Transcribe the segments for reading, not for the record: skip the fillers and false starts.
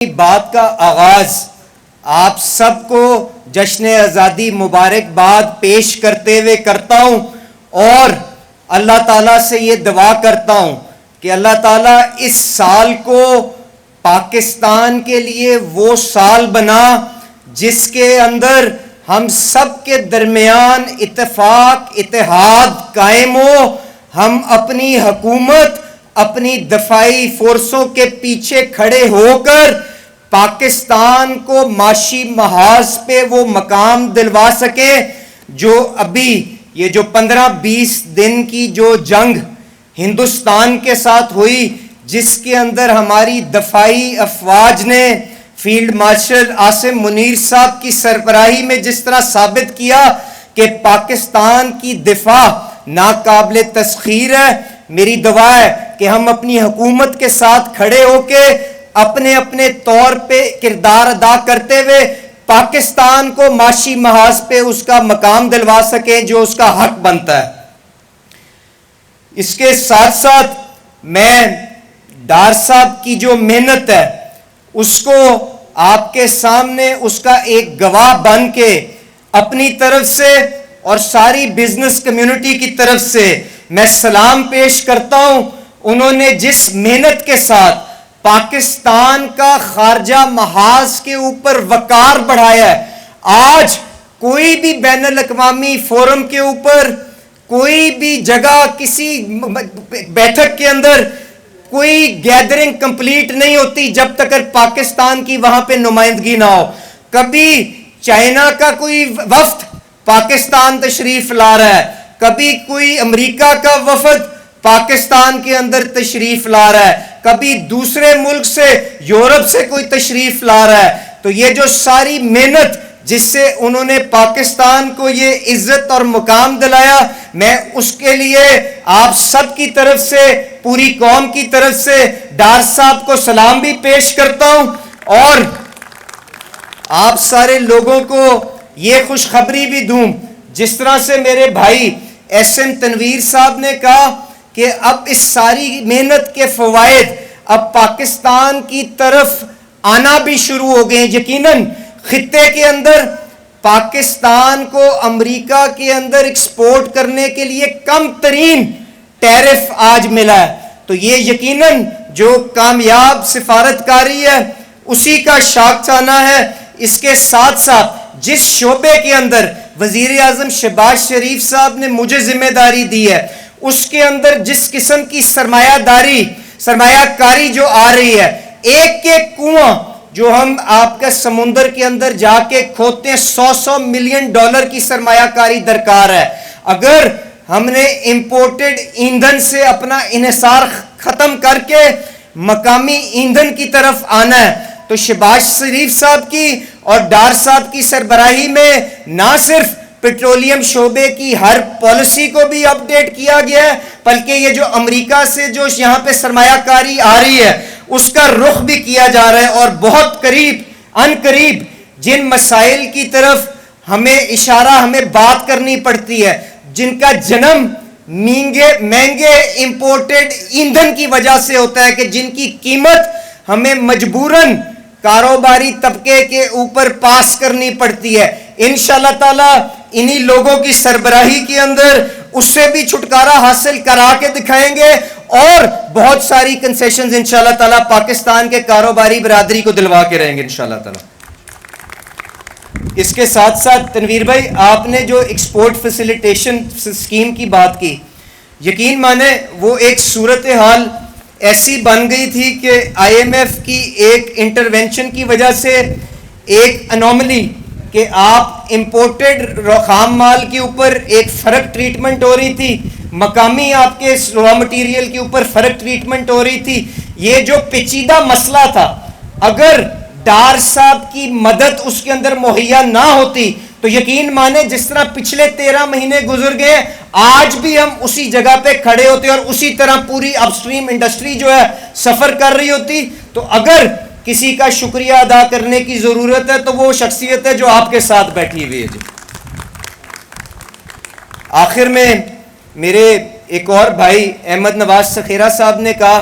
بات کا آغاز آپ سب کو جشن آزادی مبارکباد پیش کرتے ہوئے کرتا ہوں اور اللہ تعالیٰ سے یہ دعا کرتا ہوں کہ اللہ تعالیٰ اس سال کو پاکستان کے لیے وہ سال بنا جس کے اندر ہم سب کے درمیان اتفاق اتحاد قائم ہو، ہم اپنی حکومت اپنی دفاعی فورسوں کے پیچھے کھڑے ہو کر پاکستان کو معاشی محاذ پہ وہ مقام دلوا سکے جو ابھی یہ جو 15-20 دن کی جو جنگ ہندوستان کے ساتھ ہوئی، جس کے اندر ہماری دفاعی افواج نے فیلڈ مارشل عاصم منیر صاحب کی سربراہی میں جس طرح ثابت کیا کہ پاکستان کی دفاع ناقابل تسخیر ہے، میری دعا ہے کہ ہم اپنی حکومت کے ساتھ کھڑے ہو کے اپنے اپنے طور پہ کردار ادا کرتے ہوئے پاکستان کو معاشی محاذ پہ اس کا مقام دلوا سکیں جو اس کا حق بنتا ہے۔ اس کے ساتھ ساتھ میں ڈار صاحب کی جو محنت ہے اس کو آپ کے سامنے اس کا ایک گواہ بن کے اپنی طرف سے اور ساری بزنس کمیونٹی کی طرف سے میں سلام پیش کرتا ہوں۔ انہوں نے جس محنت کے ساتھ پاکستان کا خارجہ محاذ کے اوپر وقار بڑھایا ہے، آج کوئی بھی بین الاقوامی فورم کے اوپر کوئی بھی جگہ کسی بیٹھک کے اندر کوئی گیدرنگ کمپلیٹ نہیں ہوتی جب تک پاکستان کی وہاں پہ نمائندگی نہ ہو۔ کبھی چائنا کا کوئی وفد پاکستان تشریف لا رہا ہے، کبھی کوئی امریکہ کا وفد پاکستان کے اندر تشریف لا رہا ہے، کبھی دوسرے ملک سے یورپ سے کوئی تشریف لا رہا ہے۔ تو یہ جو ساری محنت جس سے انہوں نے پاکستان کو یہ عزت اور مقام دلایا، میں اس کے لیے آپ سب کی طرف سے پوری قوم کی طرف سے ڈار صاحب کو سلام بھی پیش کرتا ہوں اور آپ سارے لوگوں کو یہ خوشخبری بھی دوں، جس طرح سے میرے بھائی ایس ایم تنویر صاحب نے کہا کہ اب اس ساری محنت کے فوائد اب پاکستان کی طرف آنا بھی شروع ہو گئے۔ یقیناً خطے کے اندر پاکستان کو امریکہ کے اندر ایکسپورٹ کرنے کے لیے کم ترین ٹیرف آج ملا ہے، تو یہ یقیناً جو کامیاب سفارتکاری ہے اسی کا شاخسانہ ہے۔ اس کے ساتھ ساتھ جس شعبے کے اندر وزیر اعظم شہباز شریف صاحب نے مجھے ذمہ داری دی ہے، اس کے اندر جس قسم کی سرمایہ کاری جو آ رہی ہے، ایک ایک کنواں جو ہم آپ کے سمندر کے اندر جا کے کھودتے ہیں، 100 ملین ڈالر کی سرمایہ کاری درکار ہے۔ اگر ہم نے امپورٹڈ ایندھن سے اپنا انحصار ختم کر کے مقامی ایندھن کی طرف آنا ہے تو شہباز شریف صاحب کی اور ڈار صاحب کی سربراہی میں نہ صرف پیٹرولیم شعبے کی ہر پالیسی کو بھی اپ ڈیٹ کیا گیا ہے، بلکہ یہ جو امریکہ سے جو یہاں پہ سرمایہ کاری آ رہی ہے اس کا رخ بھی کیا جا رہا ہے، اور بہت قریب جن مسائل کی طرف ہمیں بات کرنی پڑتی ہے، جن کا جنم مہنگے امپورٹڈ ایندھن کی وجہ سے ہوتا ہے، کہ جن کی قیمت ہمیں مجبوراً کاروباری طبقے کے اوپر پاس کرنی پڑتی ہے۔ انشاءاللہ تعالی انہی لوگوں کی سربراہی کے اندر اس سے بھی چھٹکارا حاصل کرا کے دکھائیں گے اور بہت ساری کنسیشنز انشاءاللہ تعالی پاکستان کے کاروباری برادری کو دلوا کے رہیں گے انشاءاللہ تعالی۔ اس کے ساتھ ساتھ تنویر بھائی، آپ نے جو ایکسپورٹ فیسیلیٹیشن اسکیم کی بات کی، یقین مانے وہ ایک صورتحال ایسی بن گئی تھی کہ آئی ایم ایف کی ایک انٹرونشن کی وجہ سے ایک انوملی کہ آپ امپورٹڈ خام مال کے اوپر ایک فرق ٹریٹمنٹ ہو رہی تھی، مقامی آپ کے را مٹیریل کے اوپر فرق ٹریٹمنٹ ہو رہی تھی۔ یہ جو پیچیدہ مسئلہ تھا، اگر ڈار صاحب کی مدد اس کے اندر مہیا نہ ہوتی تو یقین مانے جس طرح پچھلے 13 مہینے گزر گئے، آج بھی ہم اسی جگہ پہ کھڑے ہوتے اور اسی طرح پوری اپ سٹریم انڈسٹری جو ہے سفر کر رہی ہوتی۔ تو اگر کسی کا شکریہ ادا کرنے کی ضرورت ہے تو وہ شخصیت ہے جو آپ کے ساتھ بیٹھی ہوئی ہے جی۔ آخر میں میرے ایک اور بھائی احمد نواز سخیرہ صاحب نے کہا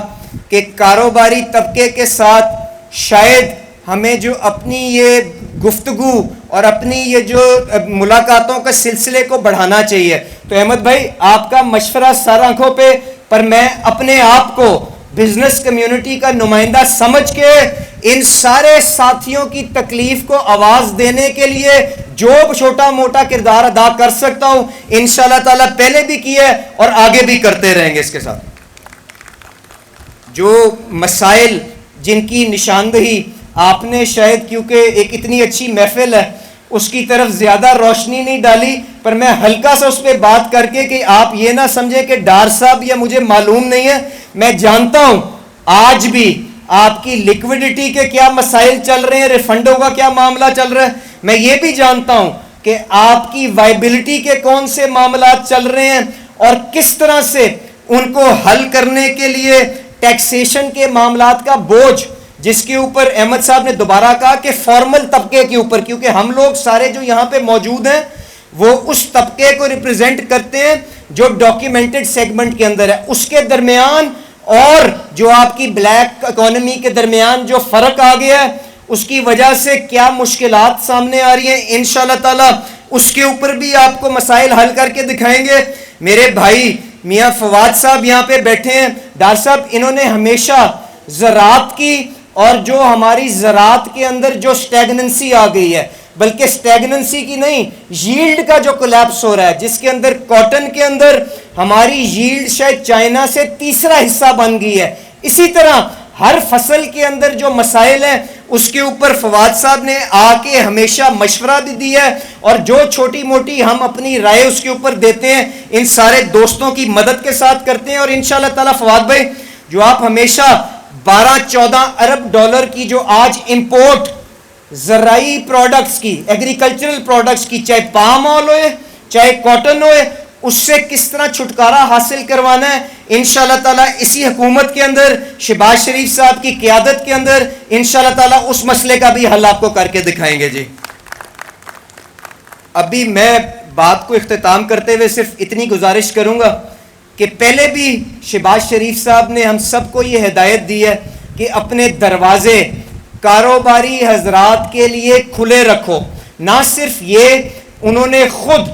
کہ کاروباری طبقے کے ساتھ شاید ہمیں جو اپنی یہ گفتگو اور اپنی یہ جو ملاقاتوں کا سلسلے کو بڑھانا چاہیے. تو احمد بھائی آپ کا مشورہ سر آنکھوں پہ، پر میں اپنے آپ کو بزنس کمیونٹی کا نمائندہ سمجھ کے ان سارے ساتھیوں کی تکلیف کو آواز دینے کے لیے جو چھوٹا موٹا کردار ادا کر سکتا ہوں انشاءاللہ تعالیٰ پہلے بھی کیا ہے اور آگے بھی کرتے رہیں گے. اس کے ساتھ جو مسائل جن کی نشاندہی آپ نے شاید کیونکہ ایک اتنی اچھی محفل ہے اس کی طرف زیادہ روشنی نہیں ڈالی، پر میں ہلکا سا اس پہ بات کر کے کہ آپ یہ نہ سمجھیں کہ ڈار صاحب یا مجھے معلوم نہیں ہے. میں جانتا ہوں آج بھی آپ کی لیکوڈیٹی کے کیا مسائل چل رہے ہیں، ریفنڈوں کا کیا معاملہ چل رہا ہے. میں یہ بھی جانتا ہوں کہ آپ کی وائبلٹی کے کون سے معاملات چل رہے ہیں اور کس طرح سے ان کو حل کرنے کے لیے ٹیکسیشن کے معاملات کا بوجھ، جس کے اوپر احمد صاحب نے دوبارہ کہا کہ فارمل طبقے کے اوپر، کیونکہ ہم لوگ سارے جو یہاں پہ موجود ہیں وہ اس طبقے کو ریپرزینٹ کرتے ہیں جو ڈاکیومنٹڈ سیگمنٹ کے اندر ہے، اس کے درمیان اور جو آپ کی بلیک اکانومی کے درمیان جو فرق آ گیا ہے اس کی وجہ سے کیا مشکلات سامنے آ رہی ہیں. انشاءاللہ تعالیٰ اس کے اوپر بھی آپ کو مسائل حل کر کے دکھائیں گے. میرے بھائی میاں فواد صاحب یہاں پہ بیٹھے ہیں، ڈار صاحب انہوں نے ہمیشہ زراعت کی اور جو ہماری زراعت کے اندر جو سٹیگننسی آ گئی ہے، بلکہ سٹیگننسی کی نہیں، ییلڈ کا جو کولیپس ہو رہا ہے، جس کے اندر کاٹن کے اندر ہماری ییلڈ شاید چائنا سے تیسرا حصہ بن گئی ہے. اسی طرح ہر فصل کے اندر جو مسائل ہیں اس کے اوپر فواد صاحب نے آ کے ہمیشہ مشورہ بھی دیا ہے اور جو چھوٹی موٹی ہم اپنی رائے اس کے اوپر دیتے ہیں ان سارے دوستوں کی مدد کے ساتھ کرتے ہیں. اور انشاءاللہ تعالیٰ فواد بھائی جو آپ ہمیشہ 12-14 ارب ڈالر کی جو آج امپورٹ زرعی پروڈکٹس کی، ایگریکلچرل پروڈکٹس کی، چاہے پام آئل ہوئے چاہے کاٹن ہوئے، اس سے کس طرح چھٹکارا حاصل کروانا ہے انشاءاللہ تعالیٰ اسی حکومت کے اندر شہباز شریف صاحب کی قیادت کے اندر انشاءاللہ تعالیٰ اس مسئلے کا بھی حل آپ کو کر کے دکھائیں گے. جی ابھی میں بات کو اختتام کرتے ہوئے صرف اتنی گزارش کروں گا کہ پہلے بھی شہباز شریف صاحب نے ہم سب کو یہ ہدایت دی ہے کہ اپنے دروازے کاروباری حضرات کے لیے کھلے رکھو. نہ صرف یہ، انہوں نے خود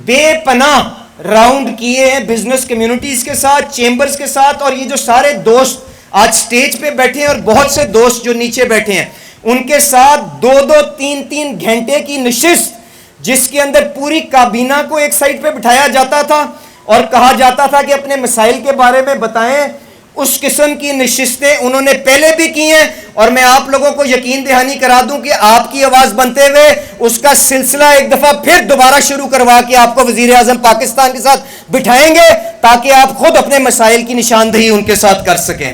بے پناہ راؤنڈ کیے ہیں بزنس کمیونٹیز کے ساتھ، چیمبرز کے ساتھ، اور یہ جو سارے دوست آج سٹیج پہ بیٹھے ہیں اور بہت سے دوست جو نیچے بیٹھے ہیں ان کے ساتھ 2-3 گھنٹے کی نشست، جس کے اندر پوری کابینہ کو ایک سائٹ پہ بٹھایا جاتا تھا اور کہا جاتا تھا کہ اپنے مسائل کے بارے میں بتائیں، اس قسم کی نشستیں انہوں نے پہلے بھی کی ہیں. اور میں آپ لوگوں کو یقین دہانی کرا دوں کہ آپ کی آواز بنتے ہوئے اس کا سلسلہ ایک دفعہ پھر دوبارہ شروع کروا کے آپ کو وزیر اعظم پاکستان کے ساتھ بٹھائیں گے تاکہ آپ خود اپنے مسائل کی نشاندہی ان کے ساتھ کر سکیں.